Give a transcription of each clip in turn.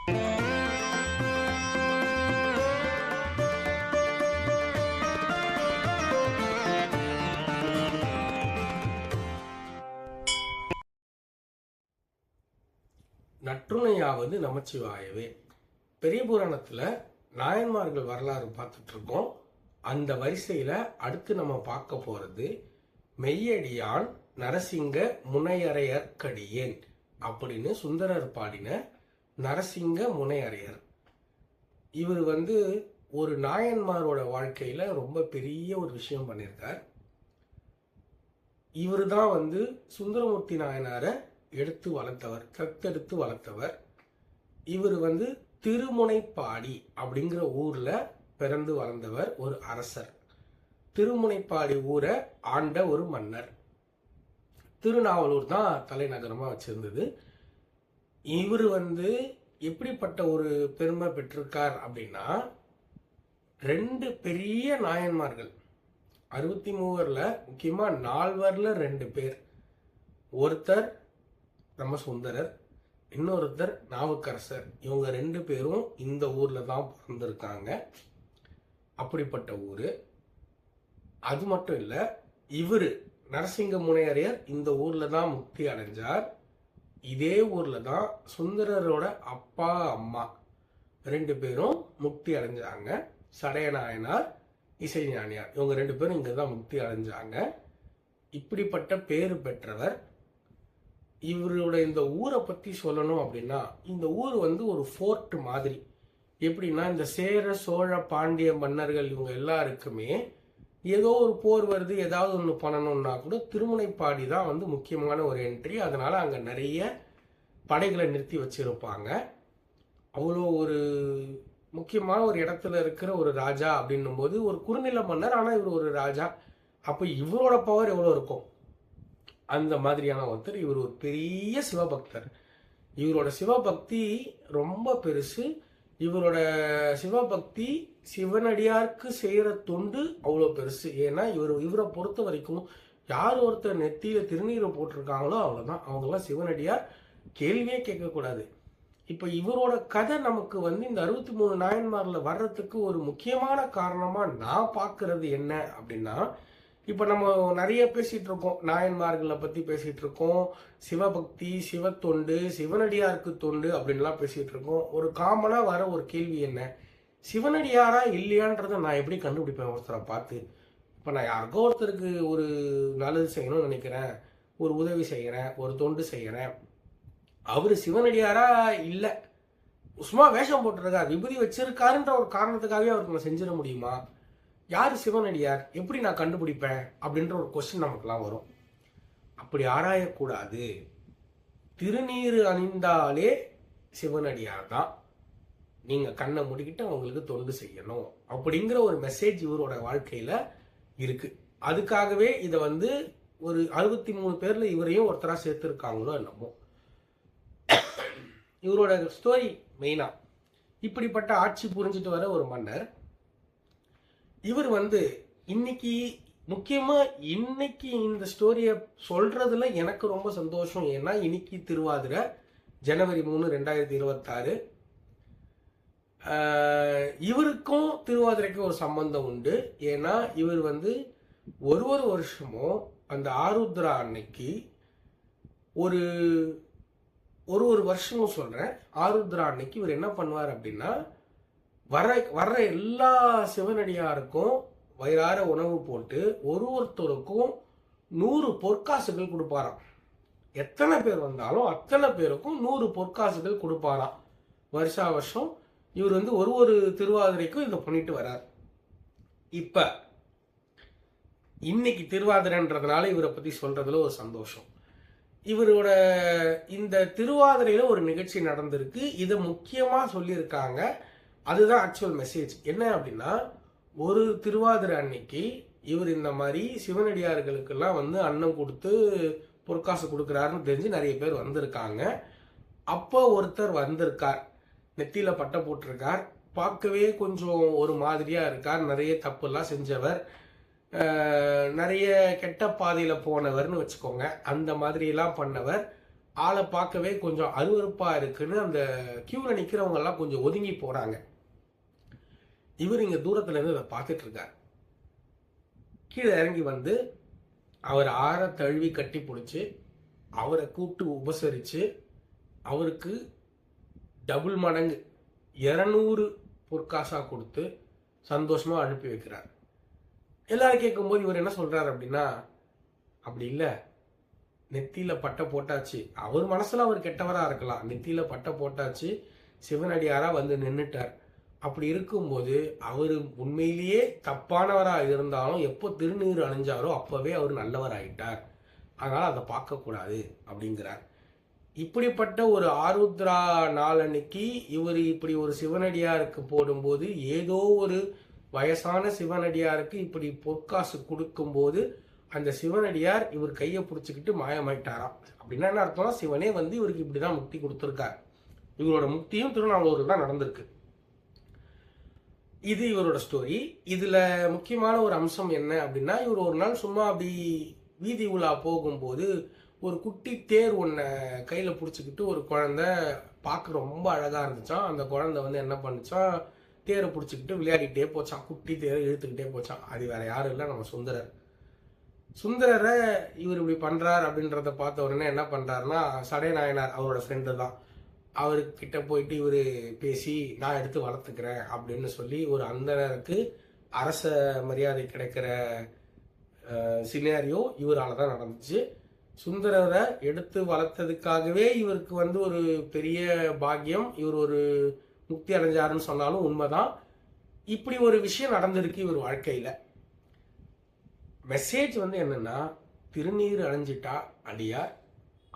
நற்றுணையாவது நமச்சிவாயவே. பெரிய புராணத்துல நாயன்மார்கள் வரலாறு பார்த்துட்டு இருக்கோம். அந்த வரிசையில அடுத்து நம்ம பார்க்க போறது மெய்யடியான் நரசிங்க முனையறையற்கடியேன் அப்படின்னு சுந்தரர் பாடின நரசிங்க முனையறையர். இவர் ஒரு நாயன்மாரோட வாழ்க்கையில ரொம்ப பெரிய ஒரு விஷயம் பண்ணியிருக்கார். இவர் தான் சுந்தரமூர்த்தி நாயனாரை எடுத்து வளர்த்தவர், தத்தெடுத்து வளர்த்தவர். இவர் திருமுனைப்பாடி அப்படிங்கிற ஊர்ல பிறந்து வளர்ந்தவர், ஒரு அரசர். திருமுனைப்பாடி ஊரை ஆண்ட ஒரு மன்னர். திருநாவலூர் தான் தலைநகரமா வச்சிருந்தது. இவர் எப்படிப்பட்ட ஒரு பெருமை பெற்றிருக்கார் அப்படின்னா, 2 பெரிய நாயன்மார்கள், 63ல முக்கியமா 4 2 பேர். ஒருத்தர் நம்ம சுந்தரர், இன்னொருத்தர் நாவுக்கரசர். இவங்க 2 பேரும் இந்த ஊர்ல தான் பிறந்திருக்காங்க. அப்படிப்பட்ட ஊரு. அது மட்டும் இல்ல, இவரு நரசிங்க முனையரையர் இந்த ஊர்ல தான் முக்தி அடைஞ்சார். இதே ஊர்ல தான் சுந்தரரோட அப்பா அம்மா 2 பேரும் முக்தி அடைஞ்சாங்க. சடையநாயனார், இசைஞானியார், இவங்க 2 பேரும் இங்க தான் முக்தி அடைஞ்சாங்க. இப்படிப்பட்ட பேரு பெற்றவர். இவரோட இந்த ஊரை பத்தி சொல்லணும் அப்படின்னா, இந்த ஊர் ஒரு ஃபோர்ட் மாதிரி. எப்படின்னா, இந்த சேர சோழ பாண்டிய மன்னர்கள் இவங்க எல்லாருக்குமே ஏதோ ஒரு போர் வருது, ஏதாவது ஒன்று பண்ணணும்னா கூட திருமுனைப்பாடி தான் முக்கியமான ஒரு என்ட்ரி. அதனால அங்க நிறைய படைகளை நிறுத்தி வச்சிருப்பாங்க. அவ்வளோ ஒரு முக்கியமான ஒரு இடத்துல இருக்கிற ஒரு ராஜா அப்படின்னும் போது, ஒரு குறுநில மன்னர், ஆனா இவர் ஒரு ராஜா. அப்ப இவரோட பவர் எவ்வளவு இருக்கும்? அந்த மாதிரியான ஒருத்தர். இவர் ஒரு பெரிய சிவபக்தர். இவரோட சிவபக்தி ரொம்ப பெருசு. இவரோட சிவபக்தி சிவனடியாருக்கு செய்யற தொண்டு அவ்வளோ பெருசு. ஏன்னா இவரை பொறுத்த வரைக்கும் யார் ஒருத்தர் நெத்தியில திருநீரை போட்டிருக்காங்களோ அவ்வளவுதான், அவங்கெல்லாம் சிவனடியார், கேள்வியே கேட்கக்கூடாது. இப்ப இவரோட கதை நமக்கு இந்த 63 நாயன்மார்ல வர்றதுக்கு ஒரு முக்கியமான காரணமா நான் பார்க்கறது என்ன அப்படின்னா, இப்ப நம்ம நிறைய பேசிட்டு இருக்கோம், நாயன்மார்களை பத்தி பேசிட்டு இருக்கோம், சிவபக்தி, சிவத்தொண்டு, சிவனடியாருக்கு தொண்டு அப்படின்லாம் பேசிட்டு இருக்கோம். ஒரு காமனா வர ஒரு கேள்வி என்ன, சிவனடியாரா இல்லையான்றத நான் எப்படி கண்டுபிடிப்பேன் ஒருத்தரை பார்த்து? இப்ப நான் யாருக்கோ ஒருத்தருக்கு ஒரு நல்லது செய்யணும்னு நினைக்கிறேன், ஒரு உதவி செய்யறேன், ஒரு தொண்டு செய்யறேன், அவரு சிவனடியாரா இல்லை, சும்மா வேஷம் போட்டிருக்காரு, விபூதி வச்சிருக்காருன்ற ஒரு காரணத்துக்காகவே அவருக்கு நான் செஞ்சிட முடியுமா? யாரு சிவனடியார், எப்படி நான் கண்டுபிடிப்பேன் அப்படின்ற ஒரு கொஸ்டின் நமக்குலாம் வரும். அப்படி ஆராயக்கூடாது. திருநீறு அணிந்தாலே சிவனடியார் தான், நீங்க கண்ணை முடிக்கிட்டு அவங்களுக்கு தொண்டு செய்யணும் அப்படிங்கிற ஒரு மெசேஜ் இவரோட வாழ்க்கையில இருக்கு. அதுக்காகவே இதை ஒரு 63 பேர்ல இவரையும் ஒருத்தரா சேர்த்திருக்காங்களோ என்னமோ. இவரோட ஸ்டோரி மெயினா, இப்படிப்பட்ட ஆட்சி புரிஞ்சிட்டு வர ஒரு மன்னர். இவர் இன்னைக்கு முக்கியமா இன்னைக்கு இந்த ஸ்டோரிய சொல்றதுல எனக்கு ரொம்ப சந்தோஷம். ஏன்னா இன்னைக்கு திருவாதிரை, ஜனவரி 3, 2026. இவருக்கும் திருவாதிரைக்கும் ஒரு சம்பந்தம் உண்டு. ஏன்னா இவர் ஒரு வருஷமும் அந்த ஆருத்ரா அன்னைக்கு ஒரு வருஷமும் சொல்றேன், ஆருத்ரா அன்னைக்கு இவர் என்ன பண்ணுவார் அப்படின்னா, வர்ற எல்லா சிவனடியாருக்கும் வயிறார உணவு போட்டு ஒருத்தருக்கும் 100 பொற்காசுகள் கொடுப்பாராம். எத்தனை பேர் வந்தாலும் அத்தனை பேருக்கும் 100 பொற்காசுகள் கொடுப்பாராம். வருஷா வருஷம் இவர் ஒரு திருவாதிரைக்கும் இதை பண்ணிட்டு வர்றார். இப்ப இன்னைக்கு திருவாதிரைன்றதுனால இவரை பத்தி சொல்றதுல ஒரு சந்தோஷம். இவரோட இந்த திருவாதிரையில ஒரு நிகழ்ச்சி நடந்திருக்கு, இதை முக்கியமா சொல்லியிருக்காங்க. அதுதான் ஆக்சுவல் மெசேஜ். என்ன அப்படின்னா, ஒரு திருவாதிரை அன்னைக்கு இவர் இந்த மாதிரி சிவனடியார்களுக்கெல்லாம் அன்னம் கொடுத்து பொற்காசு கொடுக்குறாருன்னு தெரிஞ்சு நிறைய பேர் வந்திருக்காங்க. அப்போ ஒருத்தர் வந்திருக்கார், நெத்தியில பட்டை போட்டிருக்கார், பார்க்கவே கொஞ்சம் ஒரு மாதிரியா இருக்கார், நிறைய தப்புலாம் செஞ்சவர், நிறைய கெட்ட பாதையில போனவர்னு வச்சுக்கோங்க, அந்த மாதிரி எல்லாம் பண்ணவர். ஆளை பார்க்கவே கொஞ்சம் அருவருப்பா இருக்குன்னு அந்த கியூல நிக்கிறவங்க எல்லாம் கொஞ்சம் ஒதுங்கி போறாங்க. இவர் இங்க தூரத்துல இருந்து அதை பார்த்துட்டு இருக்கார். கீழே இறங்கி வந்து அவர் ஆற தழுவி கட்டி பிடிச்சி அவரை கூப்பிட்டு உபசரிச்சு அவருக்கு டபுள் மடங்கு 200 பொற்காசா கொடுத்து சந்தோஷமா அனுப்பி வைக்கிறார். எல்லாரும் கேட்கும்போது இவர் என்ன சொல்றாரு அப்படின்னா, அப்படி இல்லை, நெத்தியில பட்டை போட்டாச்சு. அவர் மனசுல அவர் கெட்டவரா இருக்கலாம், நெத்தியில பட்டை போட்டாச்சு, சிவனடியாரா வந்து நின்றுட்டார். அப்படி இருக்கும்போது அவர் உண்மையிலேயே தப்பானவரா இருந்தாலும் எப்போ திருநீர் அணிஞ்சாரோ அப்பவே அவர் நல்லவர் ஆயிட்டார், அதனால அதை பார்க்க கூடாது அப்படிங்கிறார். இப்படிப்பட்ட ஒரு ஆருத்ரா நாளன்னைக்கு இவர் இப்படி ஒரு சிவனடியாருக்கு போடும்போது ஏதோ ஒரு வயசான சிவனடியாருக்கு இப்படி பொற்காசு கொடுக்கும்போது அந்த சிவனடியார் இவர் கையை பிடிச்சிக்கிட்டு மாயமாயிட்டாராம். அப்படின்னா என்ன அர்த்தம்னா, சிவனே வந்து இவருக்கு இப்படிதான் முக்தி கொடுத்துருக்கார். இவரோட முக்தியும் திருநாவலூரில் தான் நடந்திருக்கு. இது இவரோட ஸ்டோரி. இதுல முக்கியமான ஒரு அம்சம் என்ன அப்படின்னா, இவர் ஒரு நாள் சும்மா அப்படி வீதி உலா போகும்போது ஒரு குட்டி தேர் ஒன்றை கையில பிடிச்சிக்கிட்டு ஒரு குழந்தை பார்க்க ரொம்ப அழகா இருந்துச்சான். அந்த குழந்தை வந்து என்ன பண்ணுச்சான், தேரை பிடிச்சிக்கிட்டு விளையாடிட்டே போச்சான், குட்டி தேரை இழுத்துக்கிட்டே போச்சான். அது வேற யாரும் இல்லை, நம்ம சுந்தரர். சுந்தரரை இவர் இப்படி பண்றார் அப்படின்றத பார்த்த உடனே என்ன பண்றாருன்னா, சடை நாயனார் அவரோட ஃப்ரெண்டு தான், அவர்கிட்ட போயிட்டு இவர் பேசி நான் எடுத்து வளர்த்துக்கிறேன் அப்படின்னு சொல்லி ஒரு அந்தனருக்கு அரச மரியாதை கிடைக்கிற சினாரியோ இவரால் தான் நடந்துச்சு. சுந்தரரை எடுத்து வளர்த்ததுக்காகவே இவருக்கு வந்து ஒரு பெரிய பாக்கியம், இவர் ஒரு முக்தி அடைஞ்சாருன்னு சொன்னாலும் உண்மைதான். இப்படி ஒரு விஷயம் நடந்திருக்கு இவர் வாழ்க்கையில. மெசேஜ் வந்து என்னன்னா, திருநீர் அணிஞ்சிட்டா அடியார்,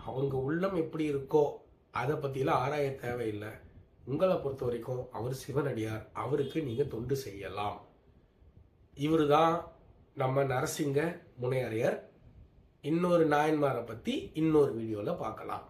அவங்க உள்ளம் எப்படி இருக்கோ அதை பற்றிலாம் ஆராய தேவையில்லை. உங்களை பொறுத்த வரைக்கும் அவர் சிவனடியார், அவருக்கு நீங்கள் தொண்டு செய்யலாம். இவர் தான் நம்ம நரசிங்க முனையரையர். இன்னொரு நாயன்மாரை பற்றி இன்னொரு வீடியோவில் பார்க்கலாம்.